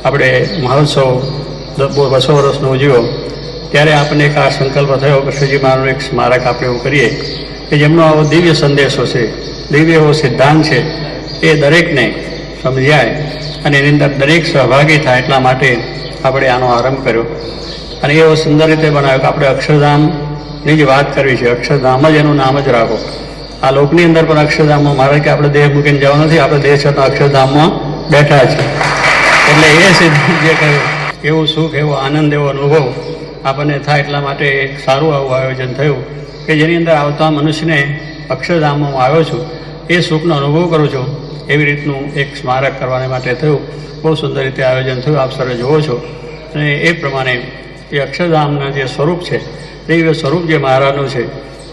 આપણે મહોત્સવ 200 વર્ષનો ઉજવ્યો ત્યારે આપણને એક આ સંકલ્પ થયો કે શ્રીજી મહારાજનું એક સ્મારક આપણે એવું કરીએ કે જેમનો આવો દિવ્ય સંદેશો છે, દિવ્ય એવો સિદ્ધાંત છે, એ દરેકને સમજાય અને એની અંદર દરેક સહભાગી થાય એટલા માટે આપણે આનો આરંભ કર્યો. અને એવો સુંદર રીતે બનાવ્યો કે આપણે અક્ષરધામની જ વાત કરવી છે. અક્ષરધામ જ એનું નામ જ રાખો. આ લોકની અંદર પણ અક્ષરધામમાં મારે કે આપણે દેહ મૂકીને જવા નથી, આપણે દેહ છતાં અક્ષરધામમાં બેઠા છે. એટલે એ સિદ્ધાંત જે કહ્યું એવું સુખ, એવો આનંદ, એવો અનુભવ આપણને થાય એટલા માટે સારું આવું આયોજન થયું કે જેની અંદર આવતા મનુષ્યને અક્ષરધામમાં હું આવ્યો છું, એ સુખનો અનુભવ કરું છું, એવી રીતનું એક સ્મારક કરવાને માટે થયું. બહુ સુંદર રીતે આયોજન થયું, આપ સર્વે જુઓ છો. અને એ પ્રમાણે એ અક્ષરધામના જે સ્વરૂપ છે, દિવ્ય સ્વરૂપ જે મહારાજનું છે,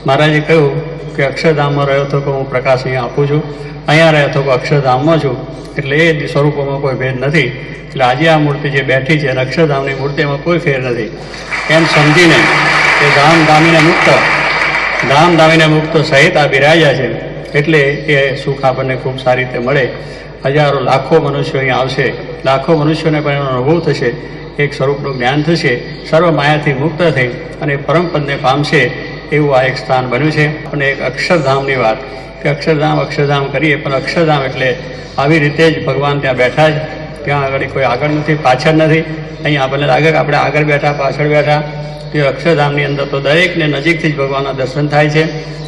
મહારાજે કહ્યું કે અક્ષરધામમાં રહ્યો તો કે હું પ્રકાશ અહીંયા આપું છું, અહીંયા રહ્યો તો કે અક્ષરધામમાં છું. એટલે એ સ્વરૂપોમાં કોઈ ભેદ નથી. એટલે આજે આ મૂર્તિ જે બેઠી છે અને અક્ષરધામની મૂર્તિમાં કોઈ ફેર નથી એમ સમજીને કે ધામ ધામીને મુક્ત સહિત આ બિરાજ્યા છે. એટલે એ સુખ આપણને ખૂબ સારી રીતે મળે. હજારો લાખો મનુષ્યો અહીંયા આવશે, લાખો મનુષ્યોને પણ એનો અનુભવ થશે, એક સ્વરૂપનું જ્ઞાન થશે, સર્વ માયાથી મુક્ત થઈ અને પરમપદને પામશે. એવું આ એક સ્થાન બન્યું છે. અને એક અક્ષરધામની વાત કે અક્ષરધામ કરીએ, પણ અક્ષરધામ એટલે આવી રીતે જ ભગવાન ત્યાં બેઠા જ, ત્યાં આગળ કોઈ આગળ નથી, પાછળ નથી. અહીંયા આપણને લાગે કે આપણે આગળ બેઠા, પાછળ બેઠા. તે અક્ષરધામની અંદર તો દરેકને નજીકથી જ ભગવાનના દર્શન થાય છે,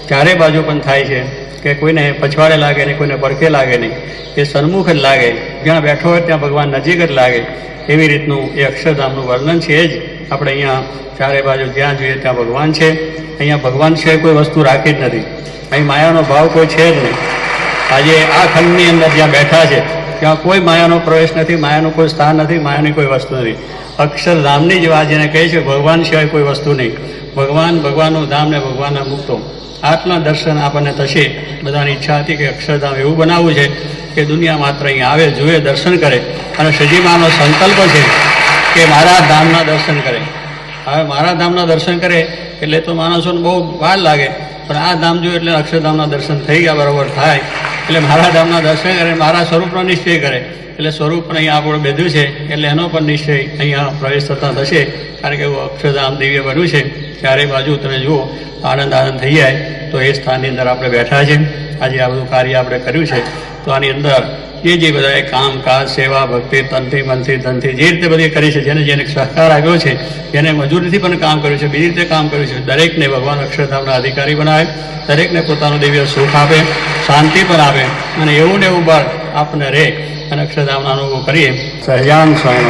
ચારે બાજુ પણ થાય છે. કે કોઈને પછવાડે લાગે નહીં, કોઈને પડખે લાગે નહીં, એ સન્મુખ જ લાગે. જ્યાં બેઠો હોય ત્યાં ભગવાન નજીક જ લાગે. એવી રીતનું એ અક્ષરધામનું વર્ણન છે. એ જ આપણે અહીંયા ચારે બાજુ જ્યાં જોઈએ ત્યાં ભગવાન છે. અહીંયા ભગવાન છે કોઈ વસ્તુ રાખી જ નથી. અહીં માયાનો ભાવ કોઈ છે જ નહીં. આજે આ ખંડની અંદર જ્યાં બેઠા છે ત્યાં કોઈ માયાનો પ્રવેશ નથી, માયાનું કોઈ સ્થાન નથી, માયાની કોઈ વસ્તુ નથી. અક્ષરધામની જ વાત જેને કહે છે, ભગવાન સિવાય કોઈ વસ્તુ નહીં. ભગવાનનું ધામ ને ભગવાનના મુક્તો, આટલા દર્શન આપણને થશે. બધાની ઈચ્છા હતી કે અક્ષરધામ એવું બનાવવું છે કે દુનિયા માત્ર અહીંયા આવે, જુએ, દર્શન કરે. અને શ્રીજીમાનો સંકલ્પ છે કે મારા ધામના દર્શન કરે. હવે મારા ધામના દર્શન કરે એટલે તો માણસોને બહુ વાર લાગે, પણ આ ધામ જોયું એટલે અક્ષરધામના દર્શન થઈ ગયા બરાબર થાય. એટલે મારા ધામના દર્શન કરે, મારા સ્વરૂપનો નિશ્ચય કરે. એટલે સ્વરૂપ પણ અહીંયા આપણું બેધું છે, એટલે એનો પણ નિશ્ચય અહીંયા પ્રવેશ થતા થશે. કારણ કે એવું અક્ષરધામ દિવ્ય બન્યું છે. ચારે બાજુ તમે જુઓ, આનંદ થઈ જાય. તો એ સ્થાનની અંદર આપણે બેઠા છે. આજે આ બધું કાર્ય આપણે કર્યું છે. તો આની અંદર જે બધાએ કામકાજ, સેવા, ભક્તિ, તનથી, મનથી, ધનથી જે રીતે બધી કરી છે, જેને સહકાર આવ્યો છે, જેને મજૂરીથી પણ કામ કર્યું છે, બીજી રીતે કામ કર્યું છે, દરેકને ભગવાન અક્ષરધામના અધિકારી બનાવે, દરેકને પોતાનું દિવ્ય સુખ આપે, શાંતિ પણ આપે. અને એવું ને એવું બળ આપણને રહે અને અક્ષરધામનો અનુભવ કરીએ. સહજાન સ્વયં